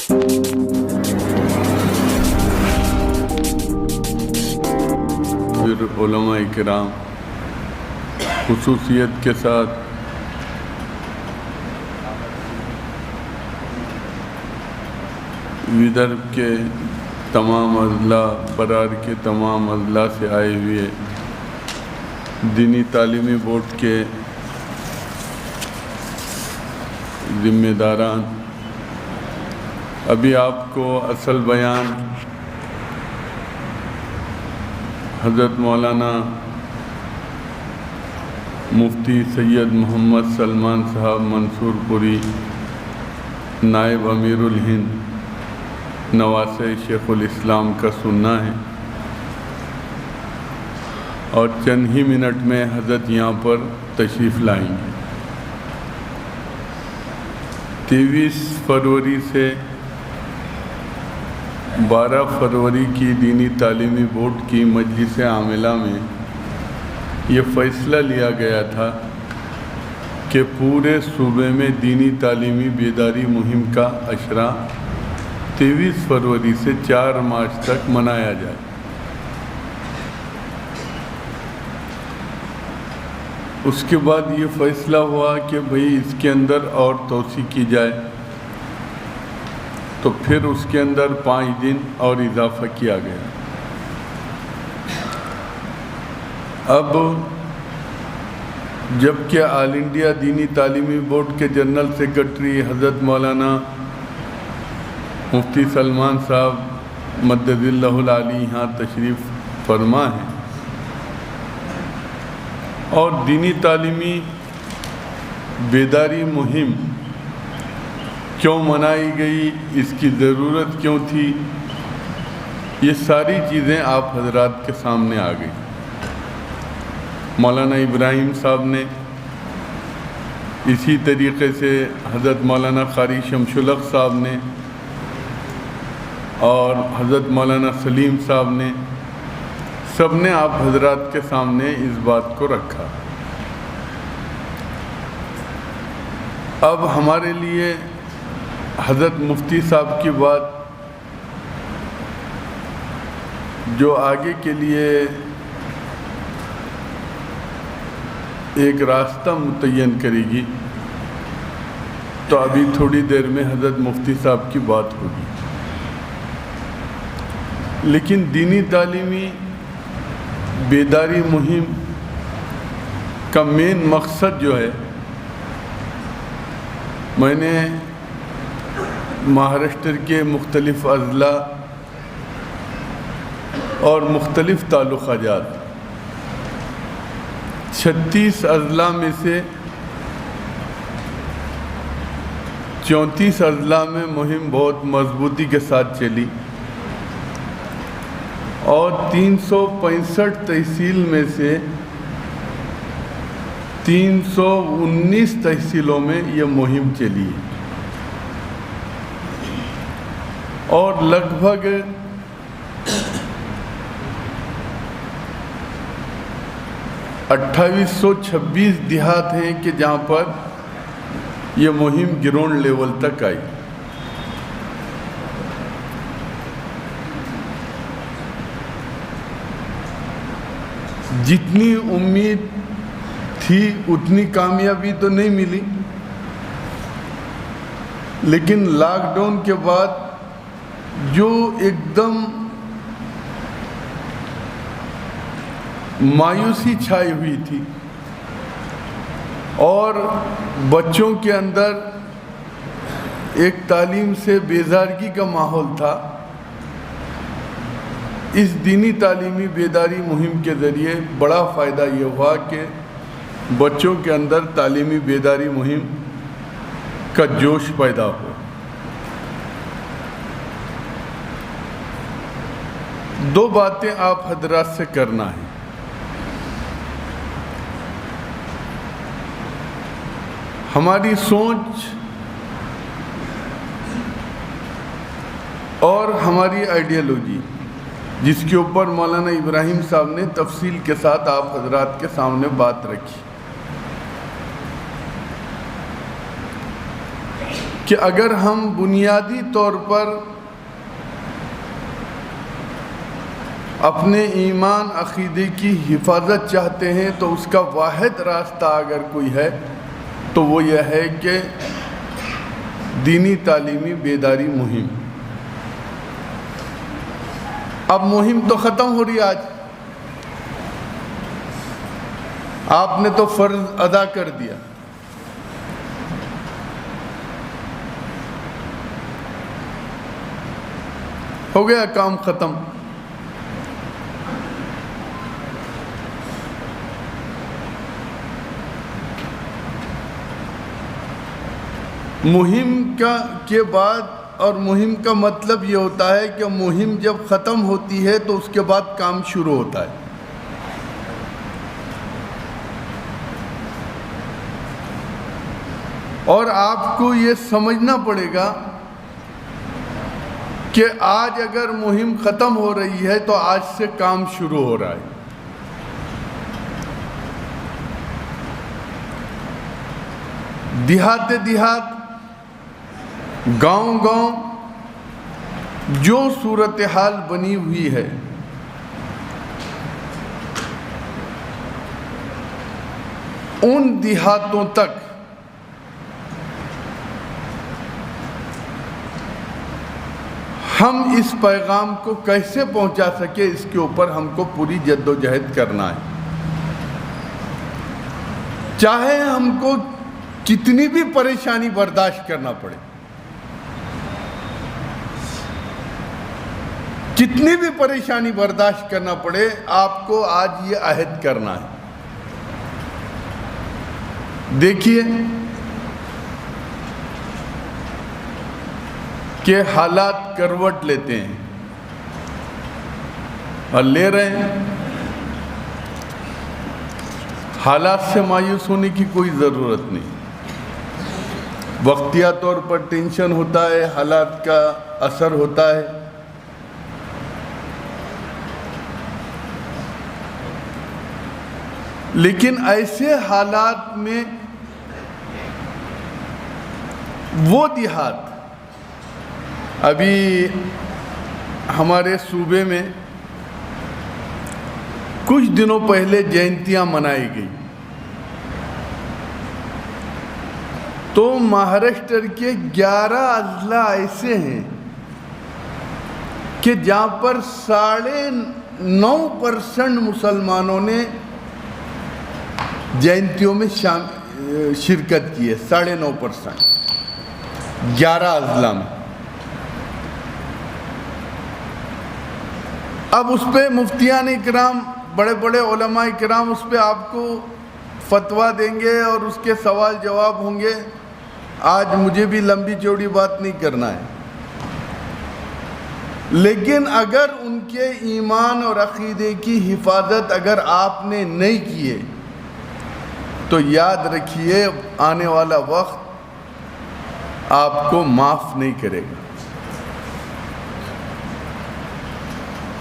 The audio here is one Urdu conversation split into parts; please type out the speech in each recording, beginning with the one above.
پھر علماء کرام خصوصیت کے ساتھ ودرب کے تمام اضلاع، برار کے تمام اضلاع سے آئے ہوئے دینی تعلیمی بورڈ کے ذمہ داران، ابھی آپ کو اصل بیان حضرت مولانا مفتی سید محمد سلمان صاحب منصور پوری، نائب امیر الہند نواسہ شیخ الاسلام کا سننا ہے، اور چند ہی منٹ میں حضرت یہاں پر تشریف لائیں گے۔ 23 فروری سے 12 فروری کی دینی تعلیمی بورڈ کی مجلس عاملہ میں یہ فیصلہ لیا گیا تھا کہ پورے صوبے میں دینی تعلیمی بیداری مہم کا اشرہ 23 فروری سے 4 مارچ تک منایا جائے۔ اس کے بعد یہ فیصلہ ہوا کہ بھئی اس کے اندر اور توسیع کی جائے، تو پھر اس کے اندر 5 دن اور اضافہ کیا گیا۔ اب جبکہ آل انڈیا دینی تعلیمی بورڈ کے جنرل سیکرٹری حضرت مولانا مفتی سلمان صاحب مدد اللہ العالی یہاں تشریف فرما ہیں، اور دینی تعلیمی بیداری مہم کیوں منائی گئی، اس کی ضرورت کیوں تھی، یہ ساری چیزیں آپ حضرات کے سامنے آ گئی۔ مولانا ابراہیم صاحب نے، اسی طریقے سے حضرت مولانا قاری شمس الحق صاحب نے، اور حضرت مولانا سلیم صاحب نے، سب نے آپ حضرات کے سامنے اس بات کو رکھا۔ اب ہمارے لیے حضرت مفتی صاحب کی بات جو آگے کے لیے ایک راستہ متعین کرے گی، تو ابھی تھوڑی دیر میں حضرت مفتی صاحب کی بات ہوگی۔ لیکن دینی تعلیمی بیداری مہم کا مین مقصد جو ہے، میں نے مہاراشٹر کے مختلف اضلاع اور مختلف تعلقہ جات 36 اضلاع میں سے 34 اضلاع میں مہم بہت مضبوطی کے ساتھ چلی، اور 365 تحصیل میں سے 319 تحصیلوں میں یہ مہم چلی، اور لگ بھگ 2826 دیہات ہیں کہ جہاں پر یہ مہم گراؤنڈ لیول تک آئی۔ جتنی امید تھی اتنی کامیابی تو نہیں ملی، لیکن لاک ڈاؤن کے بعد جو ایک دم مایوسی چھائی ہوئی تھی اور بچوں کے اندر ایک تعلیم سے بیزارگی کا ماحول تھا، اس دینی تعلیمی بیداری مہم کے ذریعے بڑا فائدہ یہ ہوا کہ بچوں کے اندر تعلیمی بیداری مہم کا جوش پیدا ہو۔ دو باتیں آپ حضرات سے کرنا ہے۔ ہماری سوچ اور ہماری آئیڈیالوجی، جس کے اوپر مولانا ابراہیم صاحب نے تفصیل کے ساتھ آپ حضرات کے سامنے بات رکھی، کہ اگر ہم بنیادی طور پر اپنے ایمان عقیدے کی حفاظت چاہتے ہیں تو اس کا واحد راستہ اگر کوئی ہے تو وہ یہ ہے کہ دینی تعلیمی بیداری مہم. اب مہم تو ختم ہو رہی ہے. آج آپ نے تو فرض ادا کر دیا. ہو گیا کام ختم. مہم کے بعد، اور مہم کا مطلب یہ ہوتا ہے کہ مہم جب ختم ہوتی ہے تو اس کے بعد کام شروع ہوتا ہے. اور آپ کو یہ سمجھنا پڑے گا کہ آج اگر مہم ختم ہو رہی ہے تو آج سے کام شروع ہو رہا ہے. دیہات گاؤں جو صورتحال بنی ہوئی ہے، ان دیہاتوں تک ہم اس پیغام کو کیسے پہنچا سکے، اس کے اوپر ہم کو پوری جد و جہد کرنا ہے. چاہے ہم کو کتنی بھی پریشانی برداشت کرنا پڑے، کتنی بھی پریشانی برداشت کرنا پڑے، آپ کو آج یہ عہد کرنا ہے. دیکھیے کہ حالات کروٹ لیتے ہیں اور لے رہے ہیں. حالات سے مایوس ہونے کی کوئی ضرورت نہیں. وقتیہ طور پر ٹینشن ہوتا ہے، حالات کا اثر ہوتا ہے، لیکن ایسے حالات میں وہ دیہات، ابھی ہمارے صوبے میں کچھ دنوں پہلے جینتیاں منائی گئی، تو مہاراشٹر کے 11 اضلاع ایسے ہیں کہ جہاں پر 9.5% مسلمانوں نے جینتیوں میں شرکت کی ہے. 9.5% 11 اضلاع میں. اب اس پہ مفتیان اکرام، بڑے بڑے علماء اکرام اس پہ آپ کو فتویٰ دیں گے اور اس کے سوال جواب ہوں گے. آج مجھے بھی لمبی چوڑی بات نہیں کرنا ہے، لیکن اگر ان کے ایمان اور عقیدے کی حفاظت اگر آپ نے نہیں کیے تو یاد رکھیے آنے والا وقت آپ کو معاف نہیں کرے گا.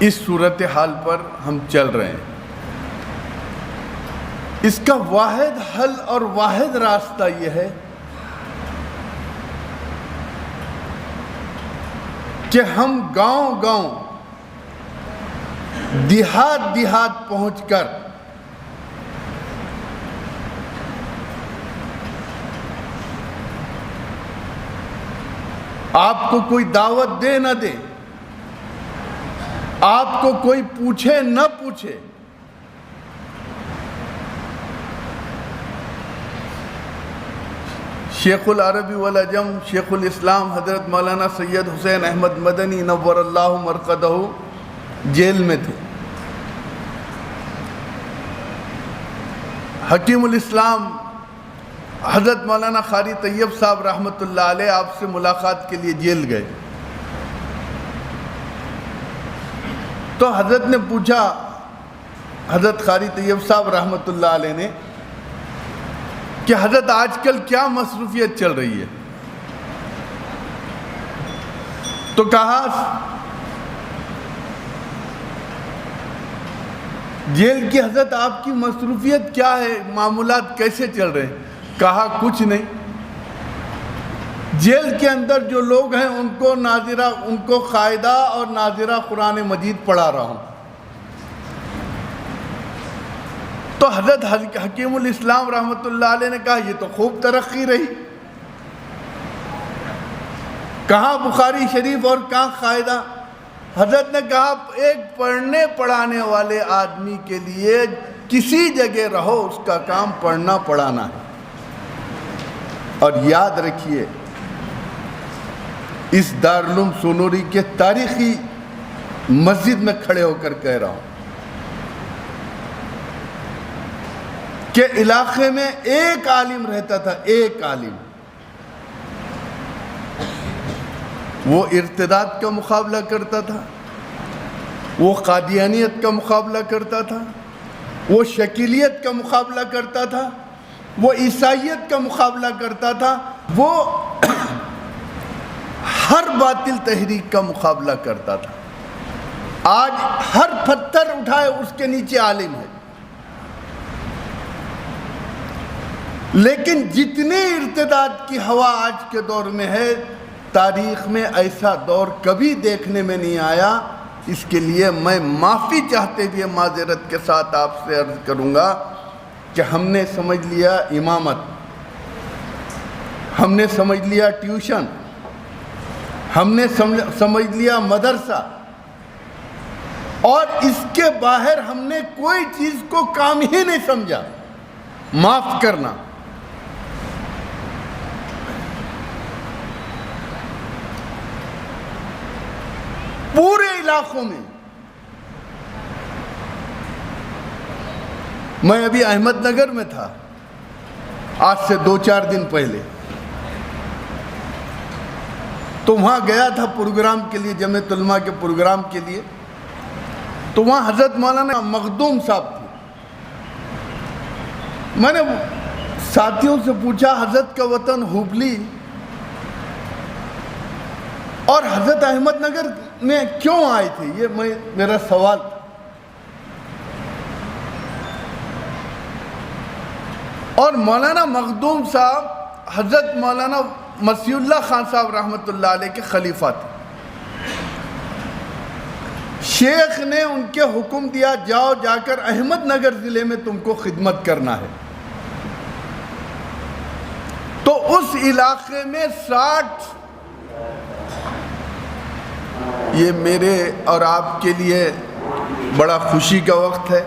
اس صورتحال پر ہم چل رہے ہیں. اس کا واحد حل اور واحد راستہ یہ ہے کہ ہم گاؤں دیہات پہنچ کر آپ کو کوئی دعوت دے نہ دے، آپ کو کوئی پوچھے نہ پوچھے، شیخ العربی والعجم شیخ الاسلام حضرت مولانا سید حسین احمد مدنی نور اللہ مرقدہ جیل میں تھے. حکیم الاسلام حضرت مولانا قاری طیب صاحب رحمۃ اللہ علیہ آپ سے ملاقات کے لیے جیل گئے. تو حضرت نے پوچھا، حضرت قاری طیب صاحب رحمۃ اللہ علیہ نے، کہ حضرت آج کل کیا مصروفیت چل رہی ہے؟ تو کہا جیل کی حضرت آپ کی مصروفیت کیا ہے، معاملات کیسے چل رہے ہیں؟ کہا کچھ نہیں، جیل کے اندر جو لوگ ہیں ان کو قاعدہ اور ناظرہ قرآن مجید پڑھا رہا ہوں۔ تو حضرت حکیم الاسلام رحمۃ اللہ علیہ نے کہا یہ تو خوب ترقی رہی، کہاں بخاری شریف اور کہاں قاعدہ؟ حضرت نے کہا ایک پڑھنے پڑھانے والے آدمی کے لیے کسی جگہ رہو اس کا کام پڑھنا پڑھانا ہے۔ اور یاد رکھیے اس دارالعلوم سونوری کے تاریخی مسجد میں کھڑے ہو کر کہہ رہا ہوں کہ علاقے میں ایک عالم رہتا تھا، ایک عالم، وہ ارتداد کا مقابلہ کرتا تھا، وہ قادیانیت کا مقابلہ کرتا تھا، وہ شکیلیت کا مقابلہ کرتا تھا، وہ عیسائیت کا مقابلہ کرتا تھا، وہ ہر باطل تحریک کا مقابلہ کرتا تھا۔ آج ہر پتھر اٹھائے اس کے نیچے عالم ہے، لیکن جتنی ارتداد کی ہوا آج کے دور میں ہے، تاریخ میں ایسا دور کبھی دیکھنے میں نہیں آیا۔ اس کے لیے میں معافی چاہتے ہوئے معذرت کے ساتھ آپ سے عرض کروں گا کہ ہم نے سمجھ لیا امامت، ہم نے سمجھ لیا ٹیوشن، ہم نے سمجھ لیا مدرسہ، اور اس کے باہر ہم نے کوئی چیز کو کام ہی نہیں سمجھا۔ معاف کرنا، پورے علاقوں میں، میں ابھی احمد نگر میں تھا آج سے 2-4 دن پہلے، تو وہاں گیا تھا پروگرام کے لیے، جمعیت علماء کے پروگرام کے لیے، تو وہاں حضرت مولانا مخدوم صاحب تھے۔ میں نے ساتھیوں سے پوچھا حضرت کا وطن ہبلی اور حضرت احمد نگر میں کیوں آئے تھے، یہ میرا سوال تھا۔ اور مولانا مخدوم صاحب حضرت مولانا مسیح اللہ خان صاحب رحمۃ اللہ علیہ کے خلیفہ تھے۔ شیخ نے ان کے حکم دیا جاؤ جا کر احمد نگر ضلع میں تم کو خدمت کرنا ہے۔ تو اس علاقے میں 60، یہ میرے اور آپ کے لیے بڑا خوشی کا وقت ہے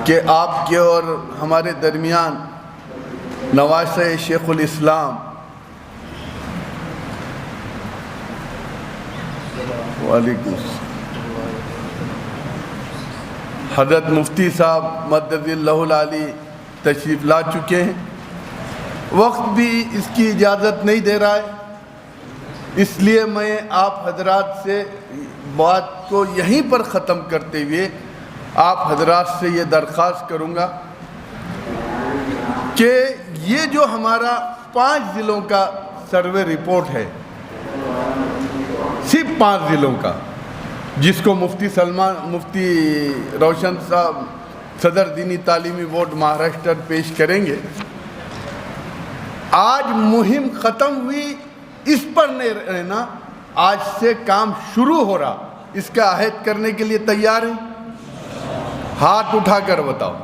کہ آپ کے اور ہمارے درمیان نواسہ شیخ الاسلام وعلیکم السلام حضرت مفتی صاحب مدد اللہ العالی تشریف لا چکے ہیں۔ وقت بھی اس کی اجازت نہیں دے رہا ہے، اس لیے میں آپ حضرات سے بات کو یہیں پر ختم کرتے ہوئے آپ حضرات سے یہ درخواست کروں گا کہ یہ جو ہمارا 5 ضلعوں کا سروے رپورٹ ہے، صرف 5 ضلعوں کا، جس کو مفتی روشن صاحب صدر دینی تعلیمی بورڈ مہاراشٹر پیش کریں گے، آج مہم ختم ہوئی اس پر نہیں رہنا، آج سے کام شروع ہو رہا، اس کا عہد کرنے کے لیے تیار ہیں؟ ہاتھ اٹھا کر بتاؤ۔